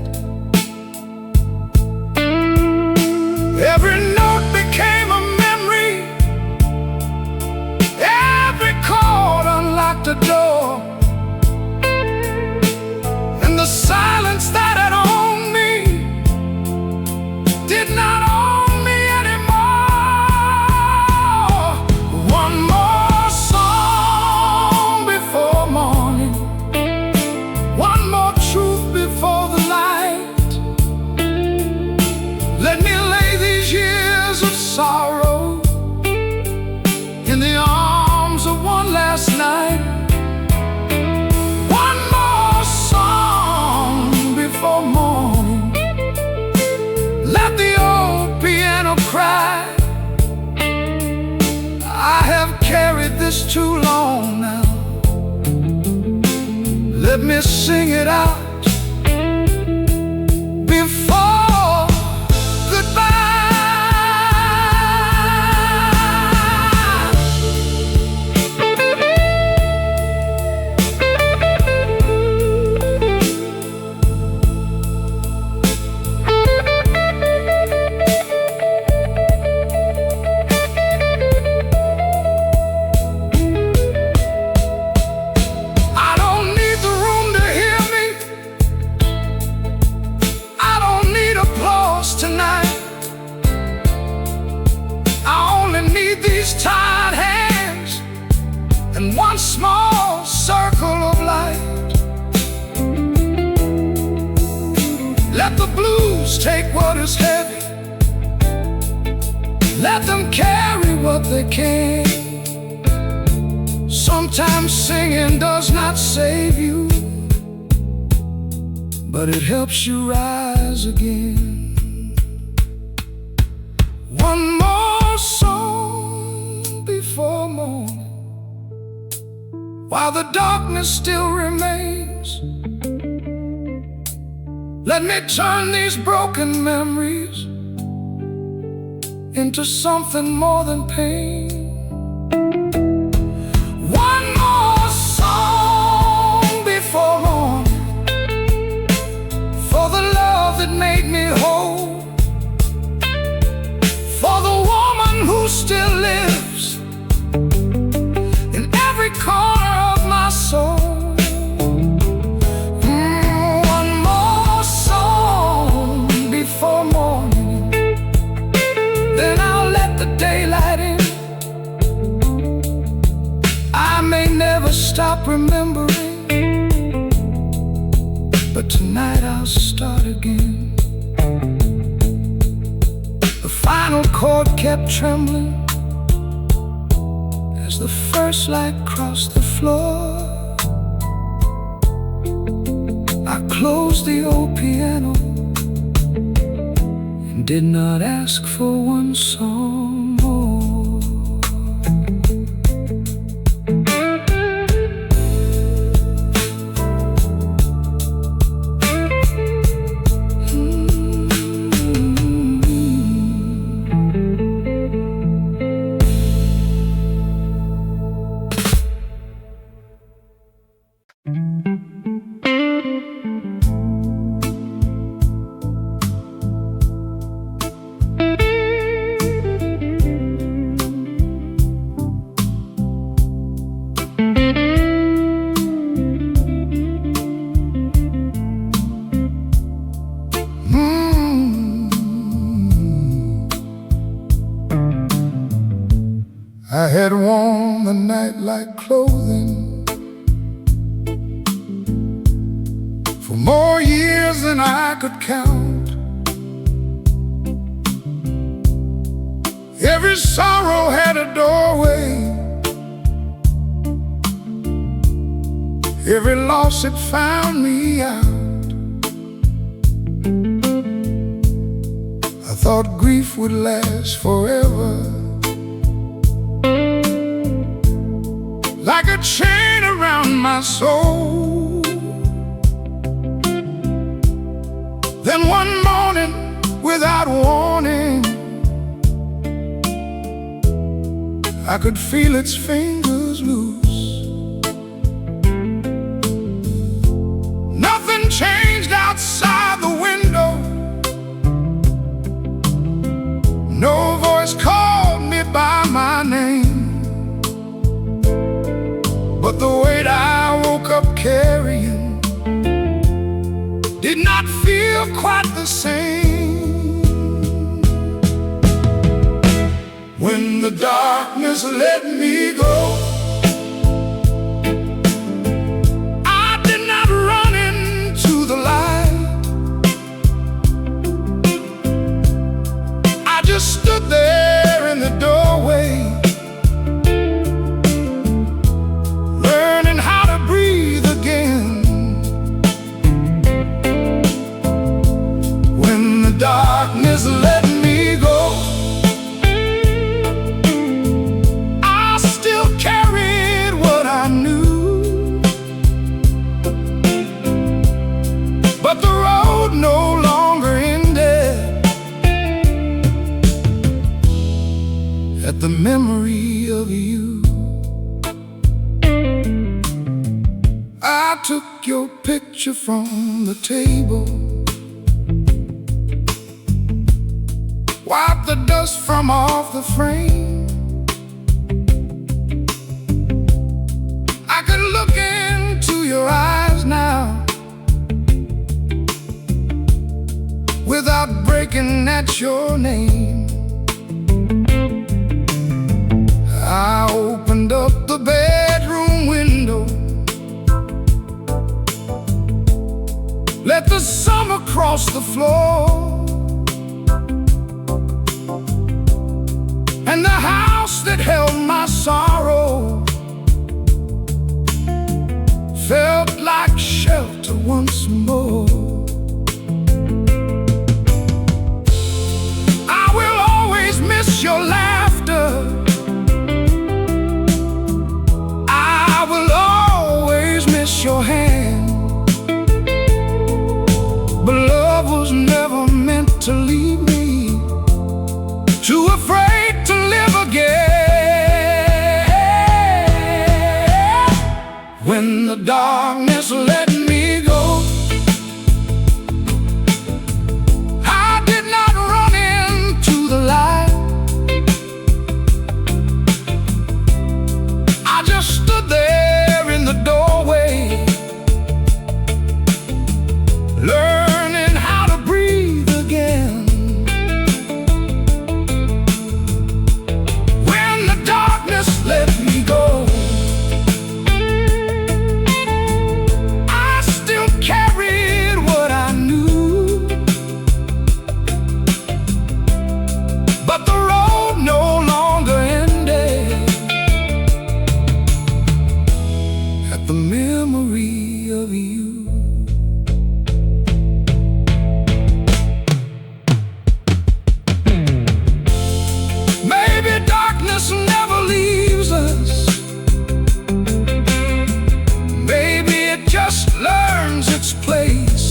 Every note became a memory, every chord unlocked a door, and the silence that had owned me did not own me anymore. One more song before morning, one more truth before the light. Let me lay these years of sorrow in the arms of one last night. One more song before morning, let the old piano cry. I have carried this too long now, let me sing it out before one small circle of light. Let the blues take what is heavy. Let them carry what they can. Sometimes singing does not save you, but it helps you rise again. One more song before morning, while the darkness still remains. Let me turn these broken memories into something more than pain. One more song before morning, for the love that made me whole, for the woman who still lives in every corner of my soul. One more song before morning, then I'll let the daylight in. I may never stop remembering, but tonight I'll start again. The final chord kept trembling as the first light crossed the floor. I closed the old piano and did not ask for one song more. I had worn the night-like clothing for more years than I could count. Every sorrow had a doorway, every loss had found me out. I thought grief would last forever, like a chain around my soul. Then one morning, without warning, I could feel its fingers loose. Nothing changed outside the window. No voice called me by my name, but the weight I woke up carrying did not feel quite the same. When the darkness let me go, I did not run into the light. I just stood there in the doorway, darkness let me go. I still carried what I knew, but the road no longer ended at the memory of you. I took your picture from the table, wipe the dust from off the frame. I could look into your eyes now without breaking at your name. I opened up the bedroom across the floor, and the house that held my sorrow felt like shelter once more. I will always miss your laughter, I will always miss your hand, but love was never meant to leave me, too afraid to live again. When the darkness let me go, I did not run into the light, I just stood there in the doorway, learning how to breathe again. When the darkness let me go, I still carried what I knew, but the road no longer ended at the memory of you. Maybe darkness never leaves us, maybe it just learns its place.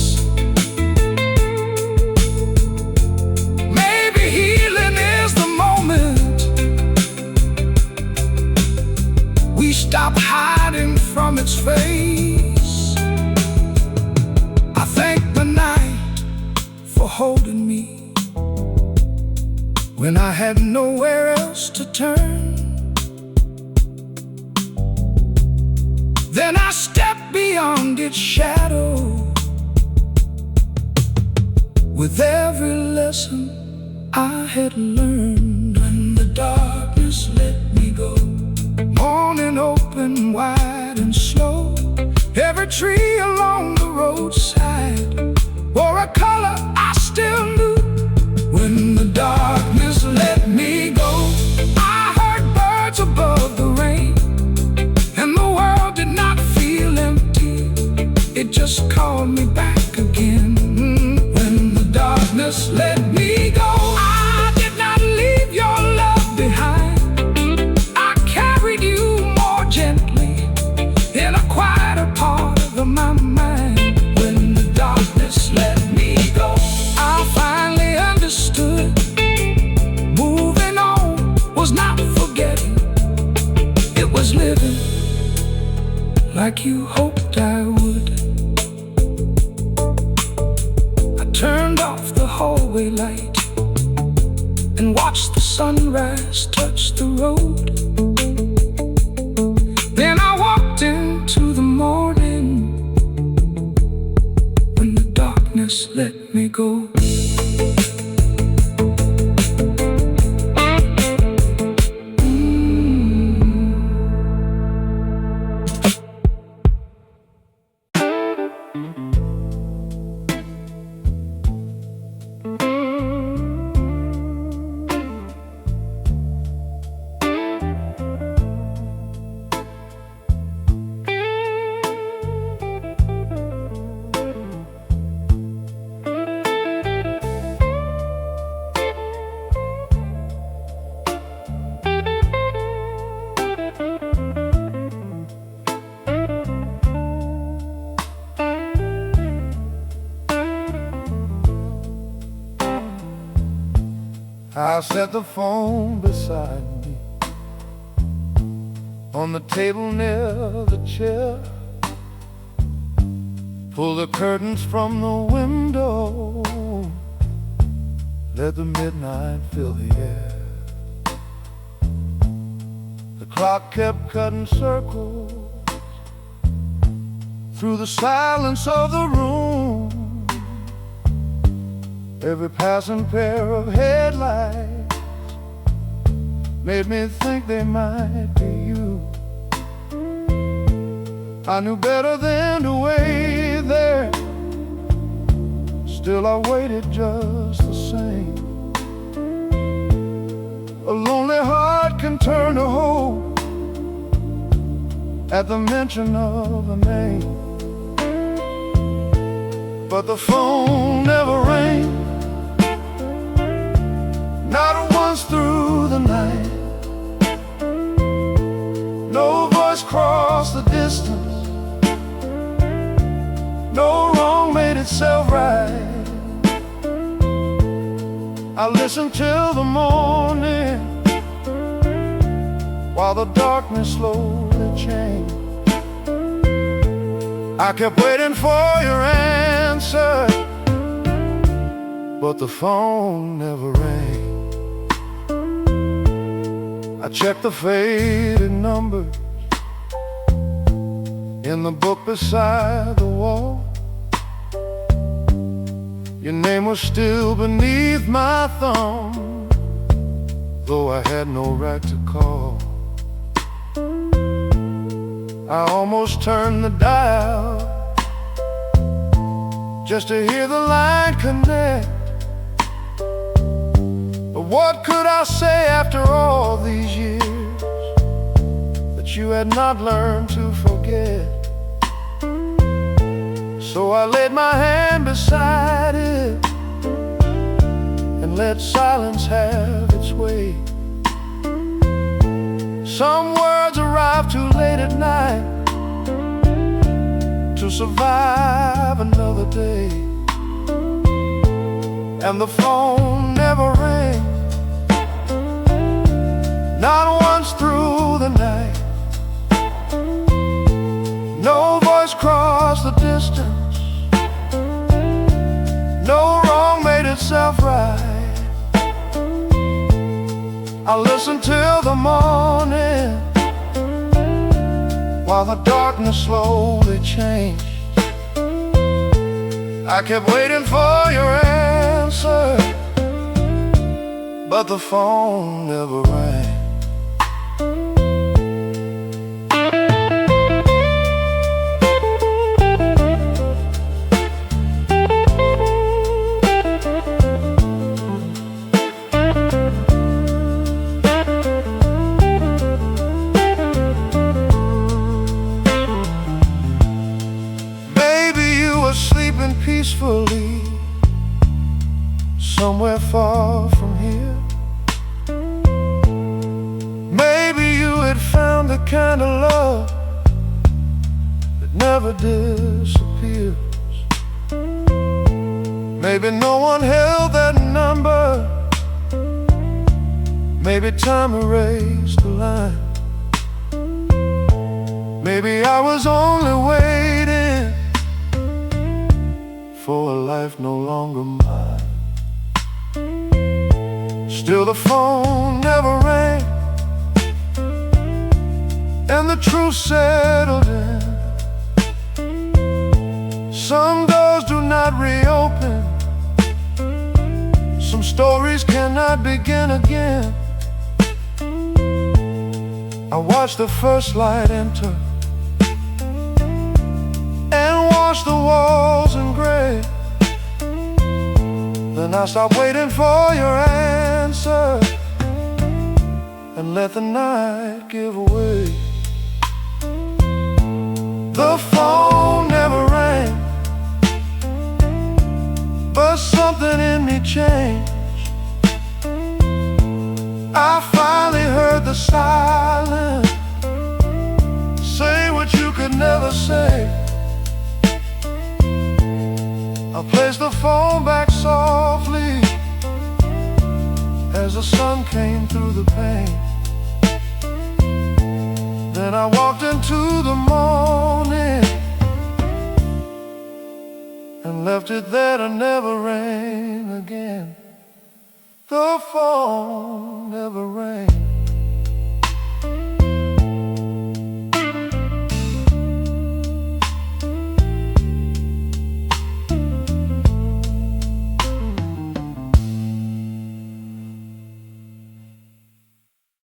Maybe healing is the moment we stop hiding from its face. I thank the night for holding me when I had nowhere else to turn. Then I stepped beyond its shadow with every lesson I had learned. When the darkness let me go, morning opened wide and slow, every tree along the roadside wore a color I still knew. When the darkness let me go, I heard birds above the rain, and the world did not feel empty, it just called me back again. When the darkness let me go, I did not leave your love behind, I carried you more gently in a quieter part of my mind. When the darkness let me go, I finally understood, moving on was not forgetting, it was living like you hoped I would. I turned off the hallway light and watched the sunrise touch the road. Then I walked into the morning when the darkness let me go. I set the phone beside me on the table near the chair, pull the curtains from the window, let the midnight fill the air. The clock kept cutting circles through the silence of the room. Every passing pair of headlights made me think they might be you. I knew better than to wait there, Still I waited just the same. A lonely heart can turn to hope at the mention of a name. But the phone never rang, not once through the night. No voice crossed the distance, no wrong made itself right. I listened till the morning, while the darkness slowly changed. I kept waiting for your answer, but the phone never rang. I checked the faded numbers in the book beside the wall. Your name was still beneath my thumb, though I had no right to call. I almost turned the dial just to hear the line connect. But what could I say after all these years that you had not learned to forget? So I laid my hand beside it and let silence have its way. Some words arrive too late at night to survive another day. And the phone never rang, not once through the night. No voice crossed the distance, no wrong made itself right. I listened till the morning, while the darkness slowly changed. I kept waiting for your answer, but the phone never rang. Sleeping peacefully somewhere far from here. Maybe you had found the kind of love that never disappears. Maybe no one held that number, maybe time erased the line. Maybe I was only waiting for a life no longer mine. Still the phone never rang, and the truth settled in. Some doors do not reopen, some stories cannot begin again. I watched the first light enter and wash the walls in gray. Then I stopped waiting for your answer and let the night give away. The phone never rang, but something in me changed. I finally heard the silence say what you could never say. I placed the phone back softly as the sun came through the pane. Then I walked into the morning and left it there to never rain again. The phone never rang.